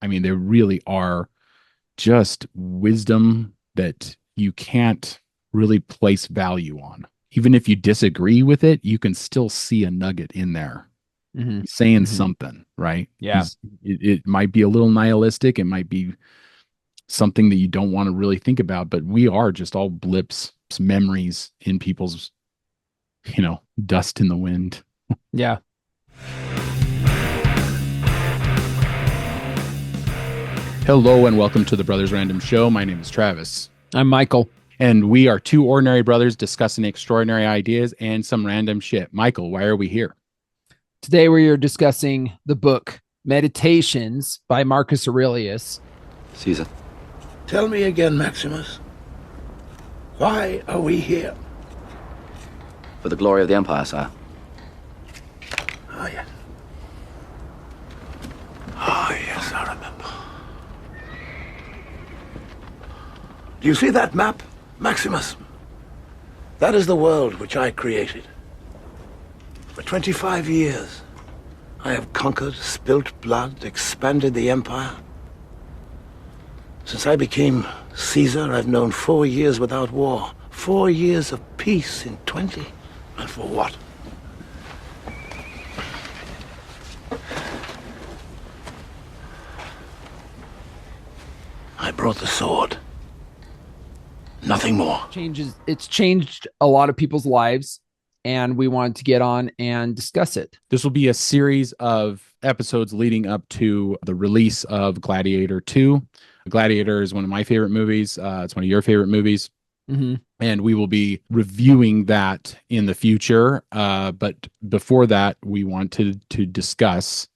I mean, they really are just wisdom that you can't really place value on. Even if you disagree with it, you can still see a nugget in there. Hmm. He's saying Hmm. something, right? Yeah. It might be a little nihilistic, it might be something that you don't want to really think about, but we are just all blips, memories in people's, dust in the wind. Yeah. Hello and welcome to the Brothers Random Show. My name is Travis. I'm Michael. And we are two ordinary brothers discussing extraordinary ideas and some random shit. Michael, why are we here? Today we are discussing the book Meditations by Marcus Aurelius. Caesar. Tell me again, Maximus. Why are we here? For the glory of the Empire, sire. Ah, yes. Ah, yes, I remember. Do you see that map, Maximus? That is the world which I created. For 25 years, I have conquered, spilt blood, expanded the empire. Since I became Caesar, I've known 4 years without war. 4 years of peace in 20. And for what? I brought the sword. Nothing more. It's changed a lot of people's lives, and we wanted to get on and discuss it. This will be a series of episodes leading up to the release of Gladiator 2. Gladiator is one of my favorite movies. It's one of your favorite movies. Mm-hmm. And we will be reviewing that in the future. But before that, we wanted to discuss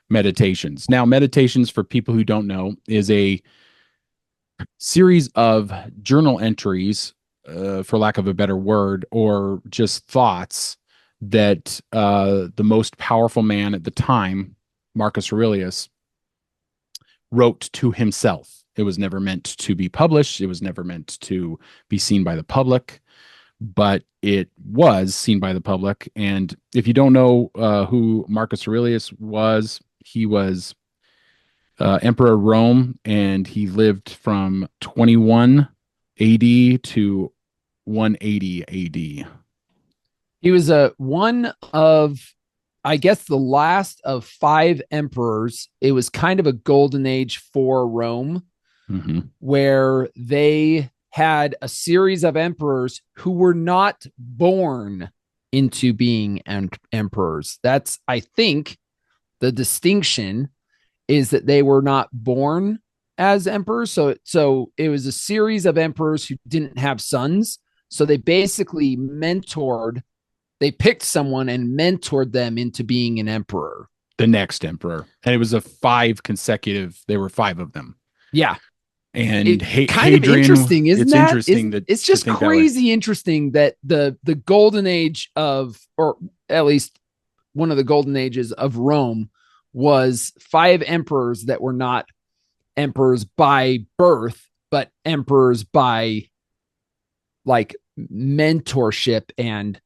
meditations. Now, meditations, for people who don't know, is a series of journal entries, for lack of a better word, or just thoughts that the most powerful man at the time, Marcus Aurelius, wrote to himself. It was never meant to be published. It was never meant to be seen by the public, but it was seen by the public. And if you don't know who Marcus Aurelius was, he was Emperor of Rome, and he lived from 21 AD to 180 AD. He was one of, I guess, the last of five emperors. It was kind of a golden age for Rome, Mm-hmm. where they had a series of emperors who were not born into being emperors. That's, I think, the distinction is that they were not born as emperors. So it was a series of emperors who didn't have sons. So they basically they picked someone and mentored them into being an emperor. The next emperor. And it was there were five of them. Yeah. And Kind of interesting, isn't it's that? interesting that It's just crazy interesting that the golden age of, or at least one of the golden ages of Rome, was five emperors that were not emperors by birth, but emperors by like mentorship and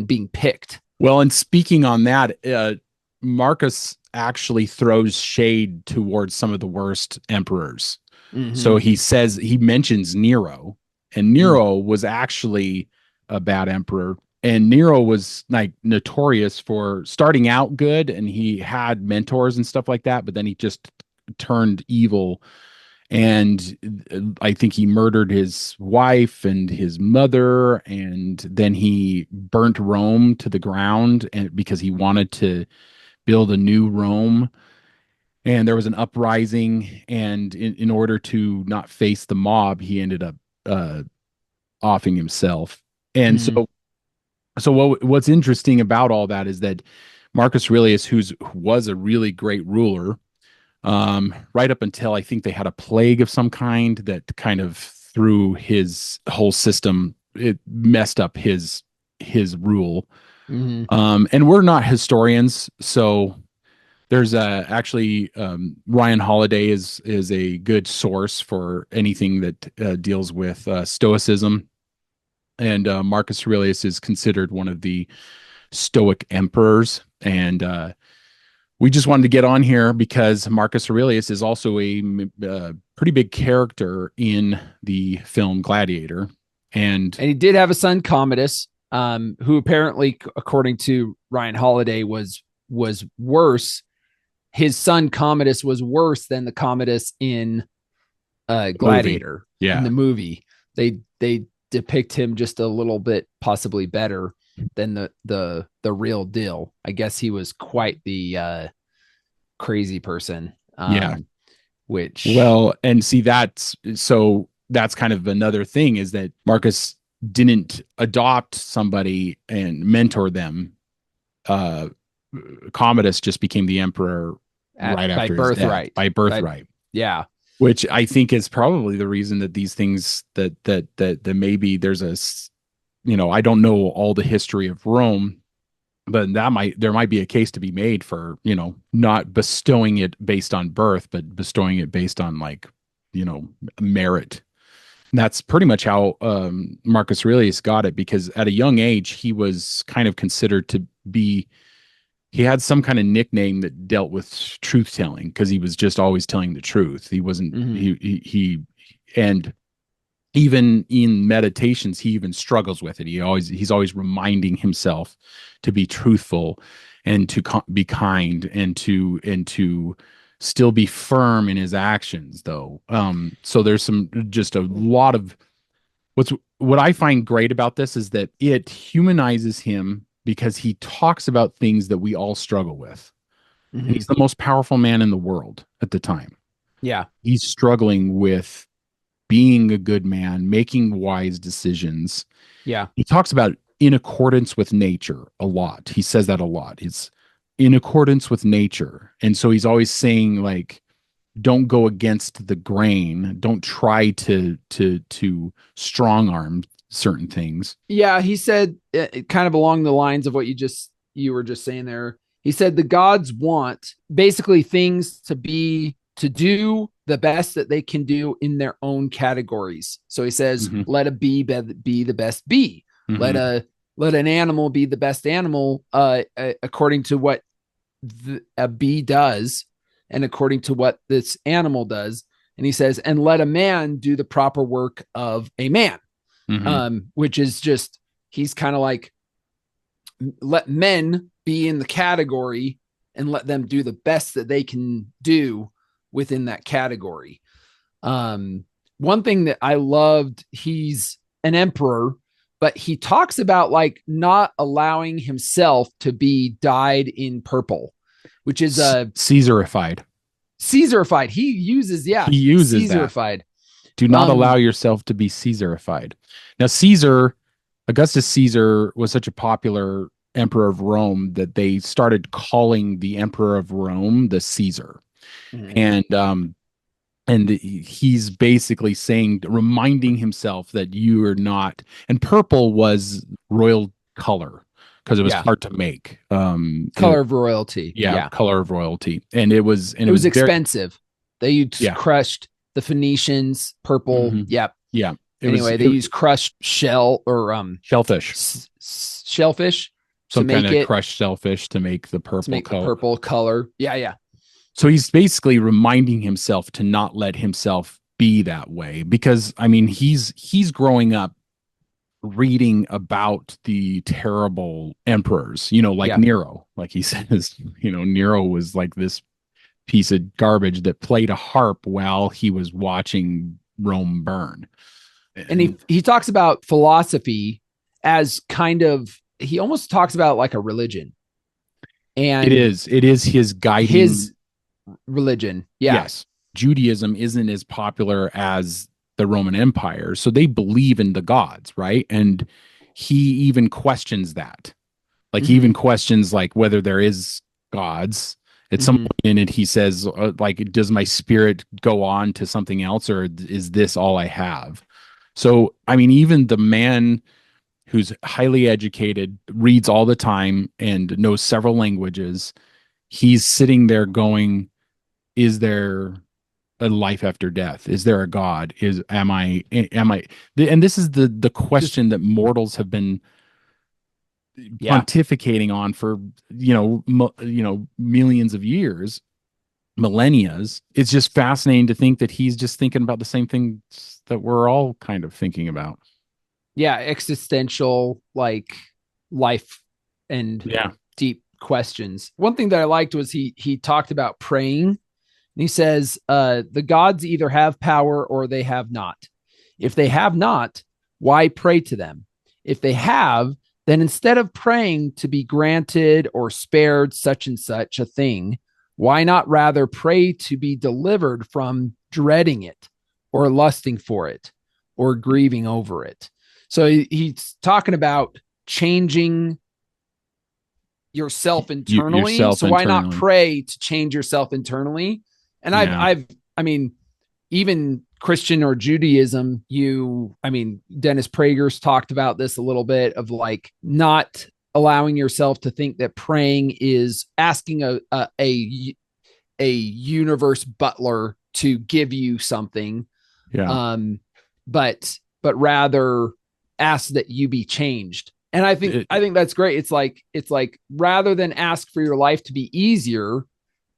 being picked. Well, and speaking on that, Marcus actually throws shade towards some of the worst emperors. Mm-hmm. So he mentions Nero, and Nero was actually a bad emperor. And Nero was like notorious for starting out good, and he had mentors and stuff like that, but then he just turned evil. And I think he murdered his wife and his mother, and then he burnt Rome to the ground, and because he wanted to build a new Rome. And there was an uprising, and in order to not face the mob, he ended up offing himself. And so what's interesting about all that is that Marcus Aurelius, who was a really great ruler, right up until I think they had a plague of some kind that kind of threw his whole system. It messed up his rule. Mm-hmm. And we're not historians, so there's actually Ryan Holiday is a good source for anything that deals with Stoicism, and Marcus Aurelius is considered one of the Stoic emperors, and we just wanted to get on here because Marcus Aurelius is also a pretty big character in the film Gladiator. And he did have a son, Commodus, who apparently, according to Ryan Holiday, was worse. His son Commodus was worse than the Commodus in Gladiator. Yeah. In the movie. They depict him just a little bit possibly better than the real deal. I guess he was quite the crazy person. Yeah. Which, well, and see, that's kind of another thing, is that Marcus didn't adopt somebody and mentor them. Commodus just became the emperor right after his death, by birthright. Yeah. Which I think is probably the reason that these things that maybe there's I don't know all the history of Rome, but there might be a case to be made for, not bestowing it based on birth, but bestowing it based on merit. And that's pretty much how Marcus Aurelius got it, because at a young age he was kind of considered to be. He had some kind of nickname that dealt with truth telling, because he was just always telling the truth. He wasn't and even in meditations he even struggles with it. He's always reminding himself to be truthful and to be kind and to still be firm in his actions, though. So there's just a lot of what I find great about this is that it humanizes him, because he talks about things that we all struggle with. And he's the most powerful man in the world at the time. Yeah. He's struggling with being a good man, making wise decisions. Yeah. He talks about in accordance with nature a lot. He says that a lot. It's in accordance with nature. And so he's always saying, like, don't go against the grain. Don't try to strong arm certain things. Yeah, he said kind of along the lines of what you were just saying there. He said the gods want basically things to do the best that they can do in their own categories. So he says, let a bee be the best bee. Let an animal be the best animal according to what a bee does and according to what this animal does. And he says, and let a man do the proper work of a man. Which is just, he's kind of like, let men be in the category and let them do the best that they can do within that category. One thing that I loved, he's an emperor, but he talks about like not allowing himself to be dyed in purple, which is Caesarified. He uses Caesarified. that. Do not allow yourself to be Caesarified. Now, Augustus Caesar was such a popular emperor of Rome that they started calling the emperor of Rome the Caesar. And he's basically reminding himself that you are not, and purple was royal color because it was hard to make. Color of royalty. Yeah, color of royalty. And it was expensive. They used crushed the Phoenicians, purple. Yep. Yeah. They use crushed shell or shellfish. Shellfish. Some kind of crushed shellfish to make the purple color. The purple color. Yeah. So he's basically reminding himself to not let himself be that way, because I mean he's growing up reading about the terrible emperors, Nero, like he says, Nero was like this piece of garbage that played a harp while he was watching Rome burn. And he talks about philosophy as kind of, he almost talks about like a religion. And it is his guiding, his religion. Yeah. Yes. Judaism isn't as popular as the Roman Empire, so they believe in the gods, right? And he even questions that. Like he even questions like whether there is gods. At some point in it, he says, like, does my spirit go on to something else, or is this all I have? So, I mean, even the man who's highly educated, reads all the time, and knows several languages, he's sitting there going, is there a life after death? Is there a God? Am I? And this is the question that mortals have been Yeah. pontificating on for millions of years, millennias. It's just fascinating to think that he's just thinking about the same things that we're all kind of thinking about. Yeah. Existential, like life and Yeah. deep questions. One thing that I liked was he talked about praying. And he says, the gods either have power or they have not. If they have not, why pray to them? If they have, then instead of praying to be granted or spared such and such a thing, why not rather pray to be delivered from dreading it or lusting for it or grieving over it? So he's talking about changing yourself internally. Yourself So why not internally. pray to change yourself internally? And Yeah. I mean, even Christian or Judaism, Dennis Prager's talked about this a little bit of like not allowing yourself to think that praying is asking a universe butler to give you something, Yeah. but rather ask that you be changed. And I think that's great. It's like rather than ask for your life to be easier,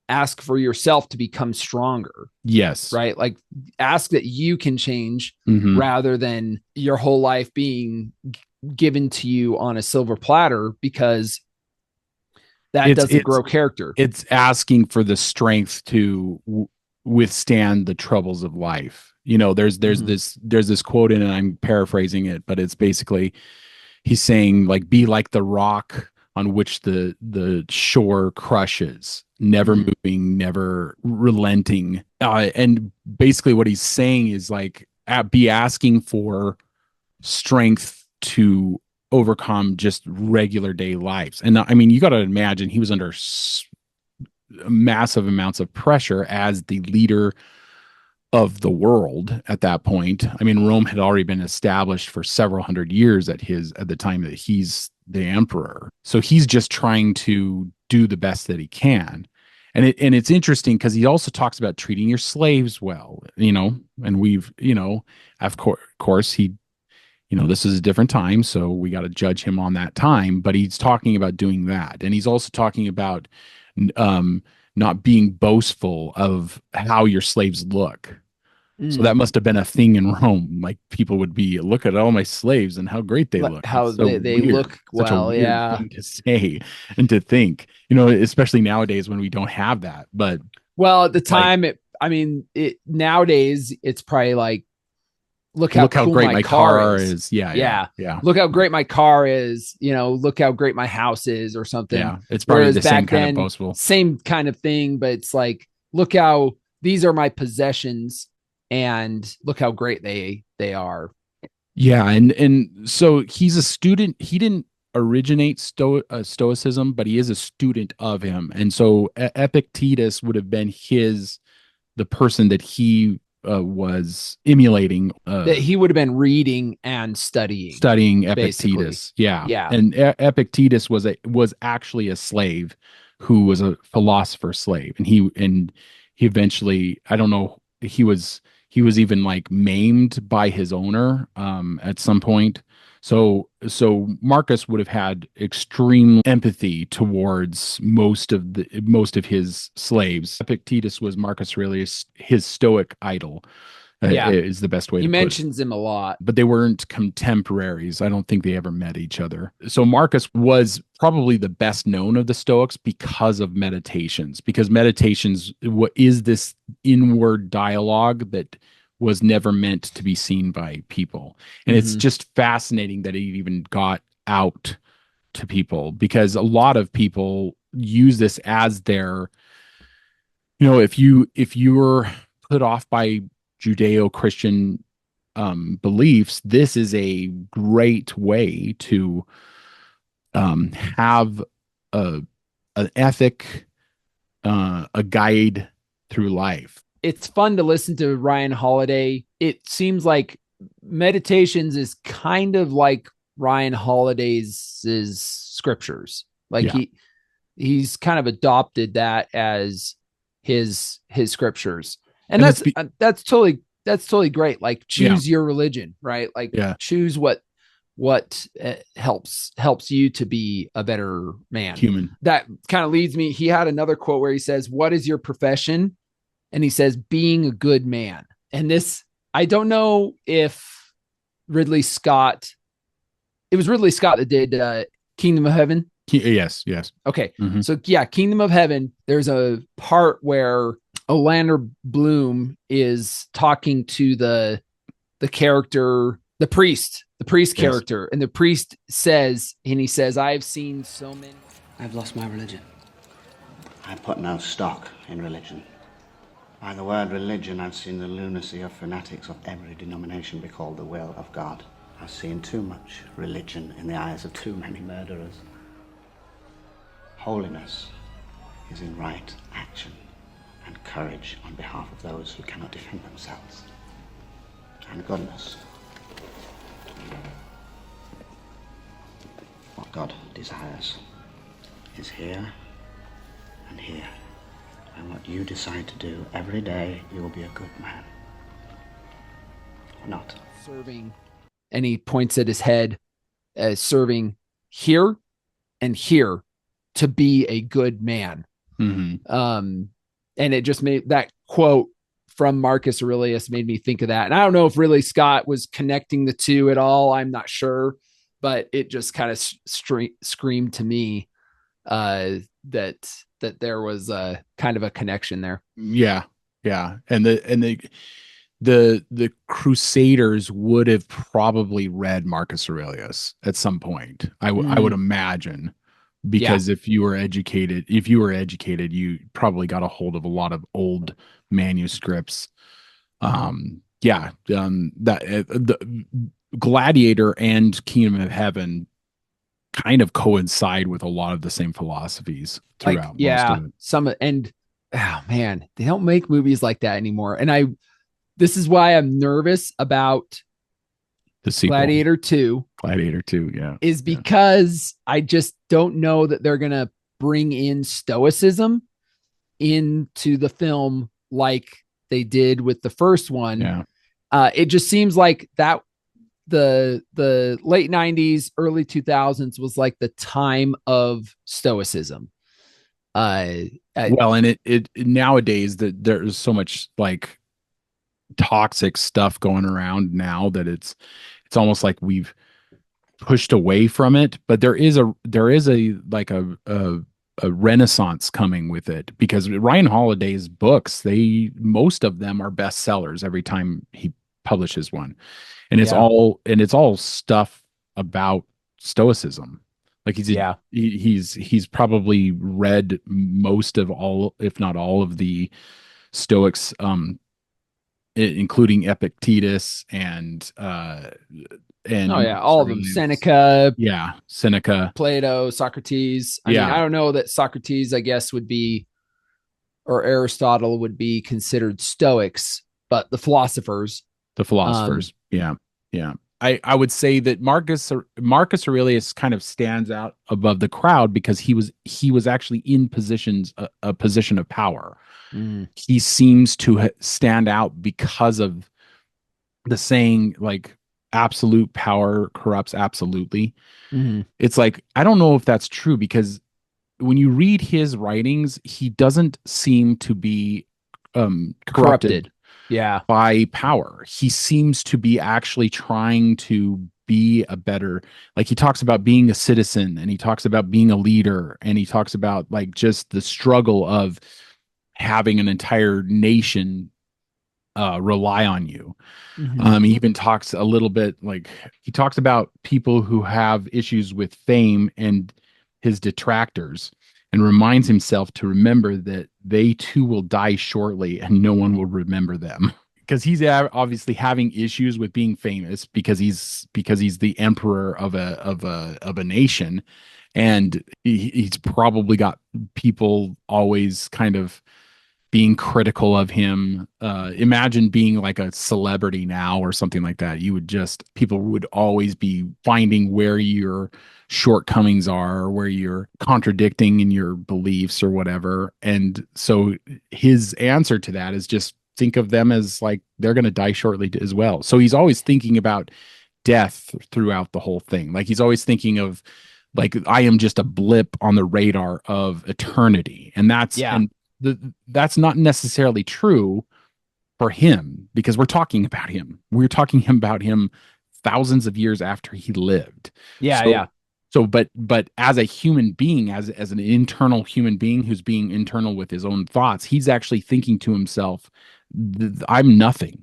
ask for yourself to become stronger. Yes. Right? Like ask that you can change Mm-hmm. rather than your whole life being given to you on a silver platter, because that doesn't grow character. It's asking for the strength to withstand the troubles of life. There's this quote in it, and I'm paraphrasing it, but it's basically he's saying like be like the rock on which the shore crushes, never moving, never relenting. And basically what he's saying is like be asking for strength to overcome just regular day lives. And I mean, you got to imagine he was under massive amounts of pressure as the leader of the world at that point. I mean, Rome had already been established for several hundred years at the time that he's the emperor. So he's just trying to do the best that he can. And it's interesting because he also talks about treating your slaves well, and we've, of course he, this is a different time, so we got to judge him on that time, but he's talking about doing that. And he's also talking about not being boastful of how your slaves look. So that must have been a thing in Rome. Like people would be, look at all my slaves and how great they look. How It's so they weird. look Such a well. weird Yeah. thing to say and to think, especially nowadays when we don't have that. But Well, at the like, time, nowadays it's probably like, look how look how cool great my my car car is. is. Yeah, yeah, Yeah. yeah. Look how great my car is. Look how great my house is or something. Yeah. It's probably Whereas the same back kind of then, boastful. same kind of thing, but it's like, look how these are my possessions and look how great they are. Yeah, and so he's a student. He didn't originate Stoicism, but he is a student of him. And so Epictetus would have been the person that he was emulating, That he would have been reading and studying basically. Epictetus. Yeah, Yeah. and Epictetus was actually a slave who was a philosopher slave, and he eventually, I don't know, he was even like maimed by his owner at some point. So Marcus would have had extreme empathy towards most of his slaves. Epictetus was Marcus Aurelius, his Stoic idol, Yeah. is the best way He to put it. mentions him a lot. But they weren't contemporaries. I don't think they ever met each other. So Marcus was probably the best known of the Stoics because of meditations, because meditations is this inward dialogue that was never meant to be seen by people. And it's just fascinating that it even got out to people, because a lot of people use this as their, if you were put off by Judeo-Christian beliefs, this is a great way to have a an ethic, a guide through life. It's fun to listen to Ryan Holiday. It seems like Meditations is kind of like Ryan Holiday's scriptures. Like Yeah. he's kind of adopted that as his scriptures. And And that's totally great. Like Yeah. choose your religion, right? Like Yeah. choose what helps you to be a better man. Human. That kind of leads me. He had another quote where he says, "What is your profession?" And he says, "Being a good man." And this, I don't know if Ridley Scott, it was Ridley Scott that did Kingdom of Heaven. Yes. Okay. Mhm. So yeah, Kingdom of Heaven, there's a part where Orlando Bloom is talking to the character, the priest Yes. character. And the priest says, I've seen so many. I've lost my religion. I put no stock in religion. By the word religion, I've seen the lunacy of fanatics of every denomination be called the will of God. I've seen too much religion in the eyes of too many murderers. Holiness is in right action and courage on behalf of those who cannot defend themselves. And goodness, what God desires is here and here. And what you decide to do every day, you will be a good man. Or not. Serving, and he points at his head as serving here and here to be a good man. Mm-hmm. And it just made that quote from Marcus Aurelius made me think of that. And I don't know if Ridley Scott was connecting the two at all. I'm not sure, but it just kind of screamed to me that there was a kind of a connection there. Yeah. And the Crusaders would have probably read Marcus Aurelius at some point. I would imagine, because if you were educated, you probably got a hold of a lot of old manuscripts. The Gladiator and Kingdom of Heaven kind of coincide with a lot of the same philosophies throughout. And oh man, they don't make movies like that anymore. And this is why I'm nervous about the sequel, Gladiator 2. Yeah. Is because I just don't know that they're going to bring in stoicism into the film like they did with the first one. Yeah. It just seems like that the late 90s, early 2000s was like the time of stoicism. And it nowadays that there's so much like toxic stuff going around now that it's almost like we've pushed away from it. But there is a like a renaissance coming with it, because Ryan Holiday's books, most of them are bestsellers every time he publishes one, and it's all stuff about stoicism. Like he's probably read most of all, if not all, of the Stoics, including Epictetus and all of them. Seneca, Plato, Socrates. I mean, I don't know that Socrates, I guess, would be, or Aristotle would be considered Stoics, but the philosophers. I would say that Marcus Aurelius kind of stands out above the crowd because he was actually in a position of power. He seems to stand out because of the saying, like, absolute power corrupts absolutely. It's like, I don't know if that's true, because when you read his writings, he doesn't seem to be corrupted by power. He seems to be actually trying to be a better, like, he talks about being a citizen, and he talks about being a leader, and he talks about like just the struggle of having an entire nation rely on you. He even talks a little bit, like, he talks about people who have issues with fame and his detractors, and reminds himself to remember that they too will die shortly and no one will remember them. Because he's obviously having issues with being famous because he's the emperor of a nation, and he's probably got people always kind of being critical of him. Imagine being like a celebrity now or something like that. People would always be finding where your shortcomings are, or where you're contradicting in your beliefs or whatever. And so his answer to that is just think of them as like they're going to die shortly as well. So he's always thinking about death throughout the whole thing. Like he's always thinking of like I am just a blip on the radar of eternity. And that's not necessarily true for him because we're talking about him. We're talking about him thousands of years after he lived. Yeah, So, yeah. but as a human being, as an internal human being who's being internal with his own thoughts, he's actually thinking to himself, I'm nothing.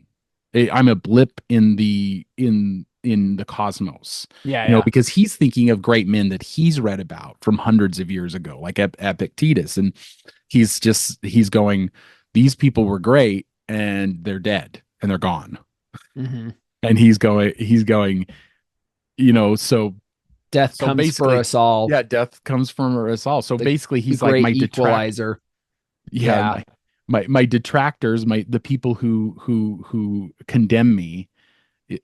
I'm a blip in the cosmos. Yeah, You know, yeah. because he's thinking of great men that he's read about from hundreds of years ago, like Epictetus, and he's going, these people were great and they're dead and they're gone. Mm-hmm. And he's going, you know, Death so comes for basically, us all. yeah, death comes from us all. So basically, The he's like great my equalizer. yeah, Yeah. my detractors, the people who condemn me.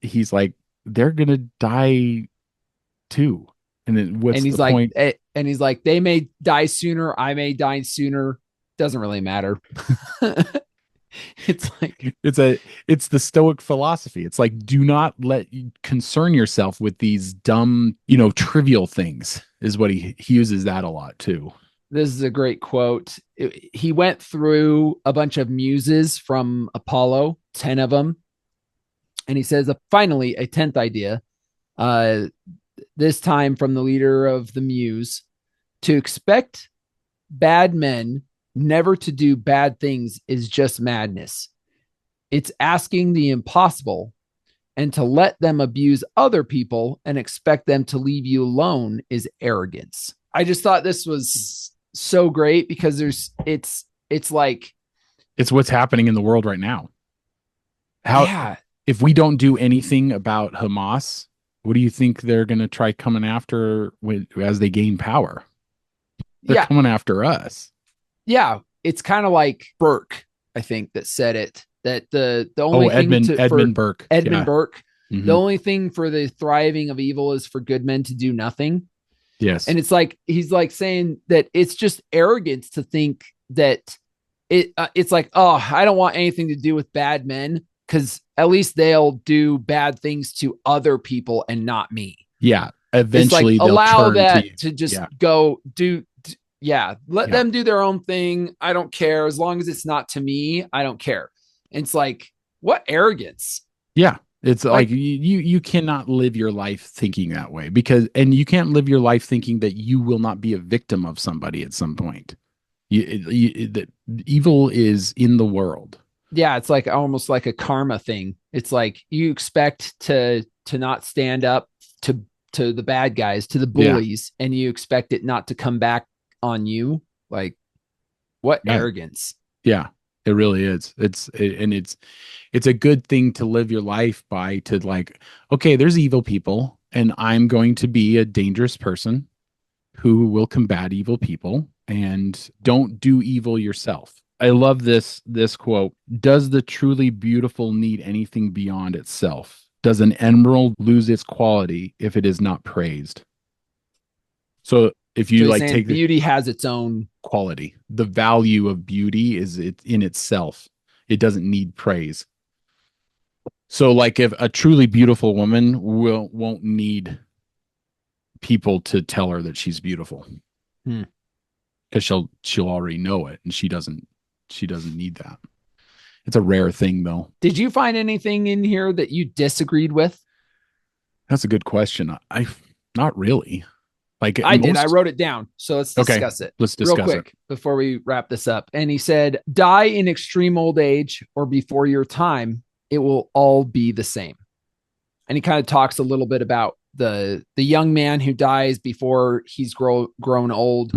He's like, they're gonna die too. And then what's And the he's like, point? they may die sooner. I may die sooner. Doesn't really matter. It's like, It's the Stoic philosophy. It's like, do not let you concern yourself with these dumb, trivial things. Is what he uses that a lot too. this is a great quote. He went through a bunch of muses from Apollo, 10 of them. And he says, finally, a 10th idea, this time from the leader of the muse, to expect bad men never to do bad things is just madness. It's asking the impossible, and to let them abuse other people and expect them to leave you alone is arrogance. I just thought this was so great because it's like, It's what's happening in the world right now. yeah, If we don't do anything about Hamas, what do you think they're going to try coming after as they gain power? They're yeah, coming after us. yeah. It's kind of like Burke, I think, that said it, that the only thing Edmund Burke. Edmund Yeah. Burke, Mm-hmm. the only thing for the thriving of evil is for good men to do nothing. Yes. And it's like, he's like saying that it's just arrogance to think that it's like, oh, I don't want anything to do with bad men because at least they'll do bad things to other people and not me. Yeah. Eventually it's like, they'll allow turn that to just go do. Let them do their own thing. I don't care. As long as it's not to me, I don't care. And it's like, what arrogance. Yeah. It's like you cannot live your life thinking that way and you can't live your life thinking that you will not be a victim of somebody at some point. That evil is in the world. Yeah, it's like almost like a karma thing. It's like you expect to not stand up to the bad guys, to the bullies, and you expect it not to come back on you. Like, what arrogance. Yeah, it really is. It's a good thing to live your life by, to like, okay, there's evil people and I'm going to be a dangerous person who will combat evil people, and don't do evil yourself. I love this quote. Does the truly beautiful need anything beyond itself? Does an emerald lose its quality if it is not praised? So if you take beauty has its own quality, the value of beauty is it in itself. It doesn't need praise. So like if a truly beautiful woman won't need people to tell her that she's beautiful. Because she'll already know it, and she doesn't need that. It's a rare thing though. Did you find anything in here that you disagreed with? That's a good question. I not really. Like I did. I wrote it down. So let's discuss it. Let's discuss real quick before we wrap this up. And he said, die in extreme old age or before your time, it will all be the same. And he kind of talks a little bit about the young man who dies before he's grown old,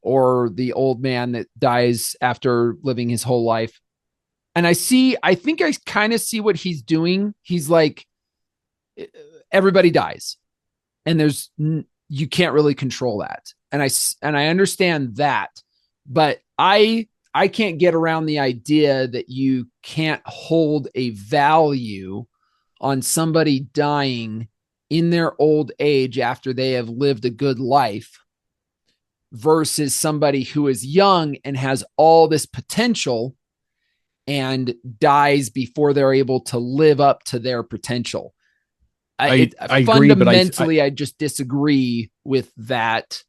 or the old man that dies after living his whole life. And I think I kind of see what he's doing. He's like, everybody dies, and you can't really control that. And I understand that, but I can't get around the idea that you can't hold a value on somebody dying in their old age after they have lived a good life versus somebody who is young and has all this potential and dies before they're able to live up to their potential. I agree, but fundamentally, I just disagree with that.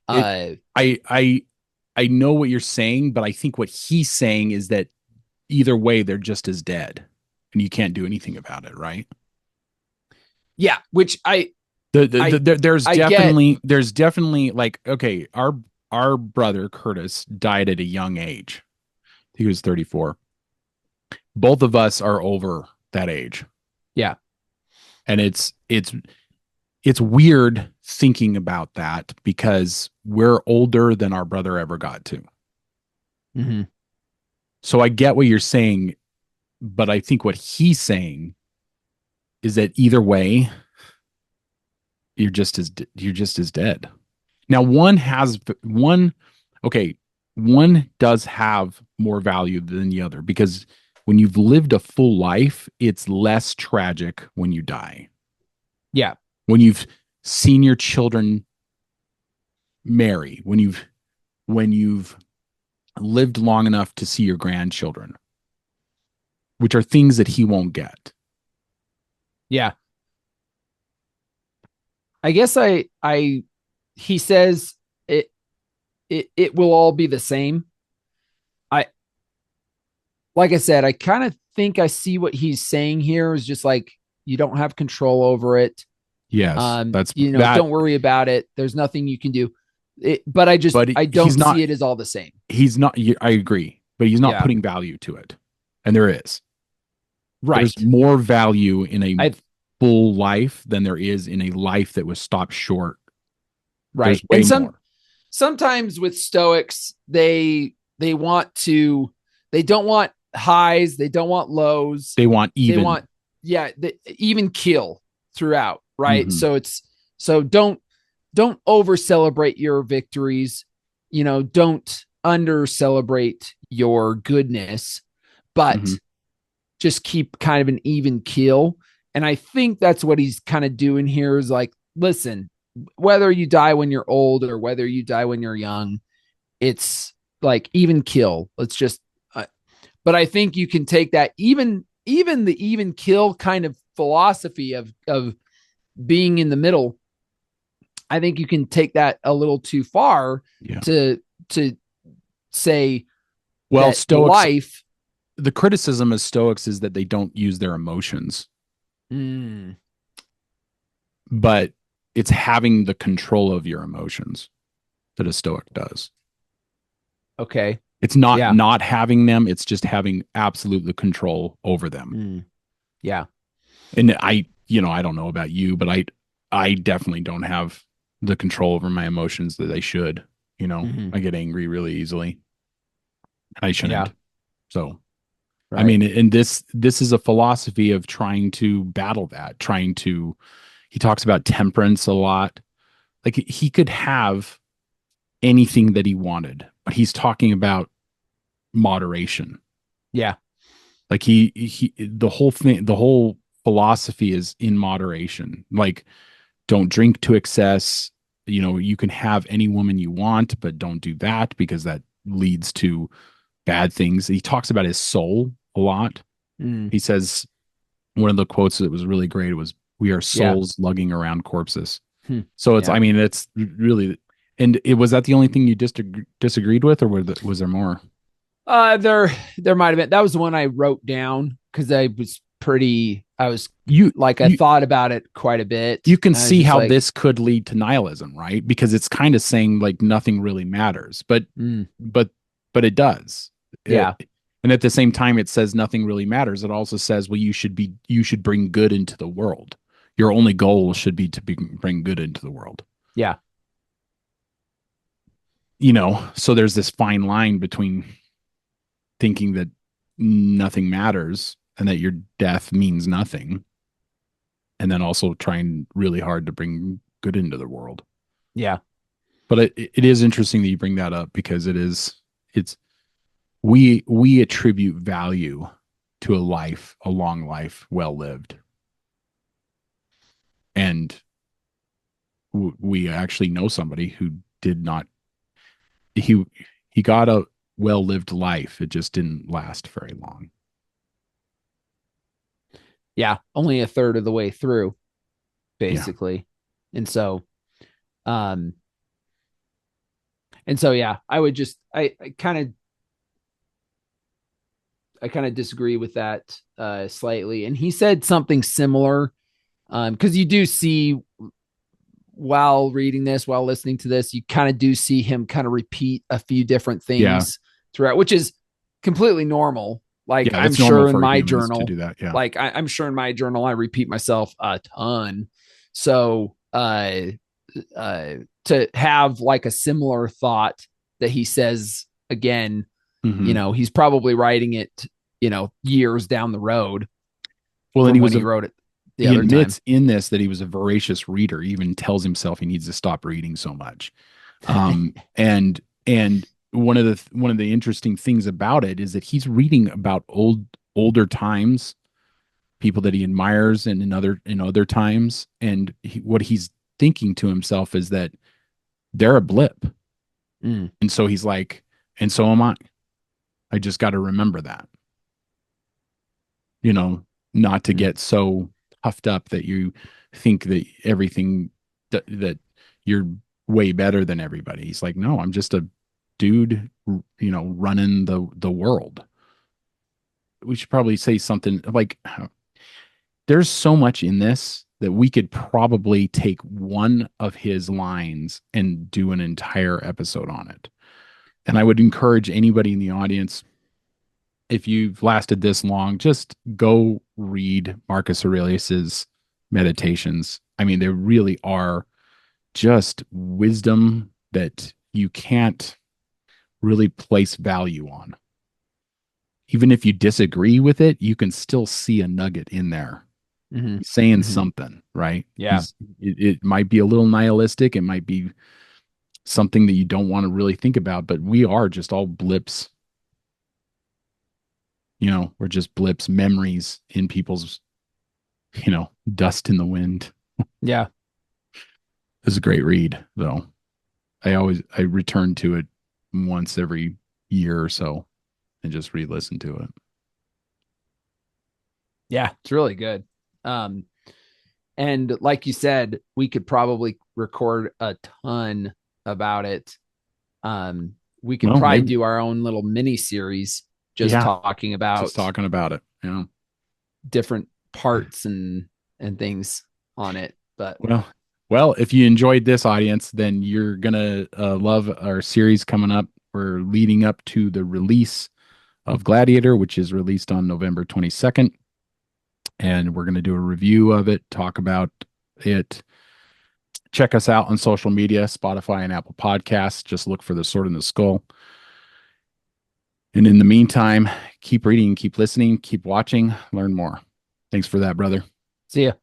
I I know what you're saying, but I think what he's saying is that either way, they're just as dead, and you can't do anything about it, right? Yeah, which I get. There's definitely like, okay, our brother Curtis died at a young age. He was 34. Both of us are over that age, Yeah. and it's weird thinking about that because we're older than our brother ever got to. Mm-hmm. So I get what you're saying, but I think what he's saying is that either way, you're just as dead. Now one okay, one does have more value than the other because when you've lived a full life, it's less tragic when you die. Yeah. When you've seen your children marry, when you've lived long enough to see your grandchildren, which are things that he won't get. Yeah. I guess he says it will all be the same. I like I said, I kind of think I see what he's saying here is just like you don't have control over it. Yes, that's that. Don't worry about it. There's nothing you can do. But But I he's don't not. see it as all the same. He's not. I agree, but he's not Yeah. putting value to it, and there is. There's Right. more value in a I full life than there is in a life that was stopped short. There's right. way And more. sometimes with Stoics, they want to they don't want highs, they don't want lows. They want They even. want even kill throughout, right? Mhm. So don't over celebrate your victories, don't under celebrate your goodness, Mhm. but just keep kind of an even keel. And I think that's what he's kind of doing here is like, listen, whether you die when you're old or whether you die when you're young, it's like even kill. Let's just, but I think you can take that even the even kill kind of philosophy of being in the middle. I think you can take that a little too far Yeah. to say Well, that Stoics. life. The criticism of Stoics is that they don't use their emotions, Mm, but it's having the control of your emotions that a Stoic does. okay. It's not Yeah. not having them, it's just having absolute control over them. Mm, yeah. And I don't know about you, but I definitely don't have the control over my emotions that I should. Mm-hmm. I get angry really easily. I Yeah. shouldn't. So, I Right. mean, and this is a philosophy of trying to battle that, he talks about temperance a lot. Like he could have anything that he wanted, but he's talking about moderation. Yeah. Like the whole philosophy is in moderation. Like don't drink to excess. You can have any woman you want, but don't do that because that leads to bad things. He talks about his soul a lot. Mm, He says one of the quotes that was really great was, "We are yeah. souls lugging around corpses." Hmm. So Yeah. I mean, it's really, and it was that the only thing you disagreed with, or was there more? There might have been. That was the one I wrote down because I was You like, I you thought about it quite a bit. you can And I was see just how like, this could lead to nihilism, right? Because it's kind of saying like nothing really matters, but mm, but but it does. yeah, And at the same time, it says nothing really matters. It also says, well, you should bring good into the world. Your only goal should be to bring good into the world. yeah, So there's this fine line between thinking that nothing matters and that your death means nothing, and then also trying really hard to bring good into the world. yeah, But it is interesting that you bring that up because it's we attribute value to a long life, well lived, and we actually know somebody who did not. He he got a well lived life. It just didn't last very long. yeah. Only a third of the way through. basically. And so, um, yeah, I would just, I kind of disagree with that slightly. And he said something similar, because you do see while reading this, while listening to this, you kind of do see him kind of repeat a few different Yeah. things throughout, which is completely normal. Like Yeah, I'm that's normal sure in for my humans to journal, do that. Yeah. like I'm sure in my journal, I repeat myself a ton. So, to have like a similar thought that he says again, Mhm. he's probably writing it, years down the road Well, and from when he wrote it the he other time. admits in this that he was a voracious reader. He even tells himself he needs to stop reading so much. And one of the interesting things about it is that he's reading about older times, people that he admires, and in other times, and what he's thinking to himself is that they're a blip, Mm. and so he's like, and so am I. I just got to remember that, not to Mm. get so puffed up that you think that everything that you're way better than everybody. He's like, no, I'm just a dude, running the world. We should probably say something like, there's so much in this that we could probably take one of his lines and do an entire episode on it. And I would encourage anybody in the audience, if you've lasted this long, just go read Marcus Aurelius's Meditations. I mean, they really are just wisdom that you can't really place value on. Even if you disagree with it, you can still see a nugget in there. Mm-hmm. He's saying Mm-hmm. something, right? Yeah. It might be a little nihilistic. It might be something that you don't want to really think about, but we are just all blips. We're just blips, memories in people's, dust in the wind. Yeah. It's a great read, though. I return to it once every year or so and just re-listen to it. Yeah. It's really good. Um, and like you said, we could probably record a ton about it. We could Well, probably maybe, do our own little mini series just yeah, talking just about talking about it. Yeah. different parts and things on it. But Well, if you enjoyed this, audience, then you're gonna love our series coming up. We're leading up to the release of Gladiator, which is released on November 22nd, and we're gonna do a review of it, talk about it. Check us out on social media, Spotify and Apple Podcasts. Just look for The Sword in the Skull. And in the meantime, keep reading, keep listening, keep watching, learn more. Thanks for that, brother. see ya.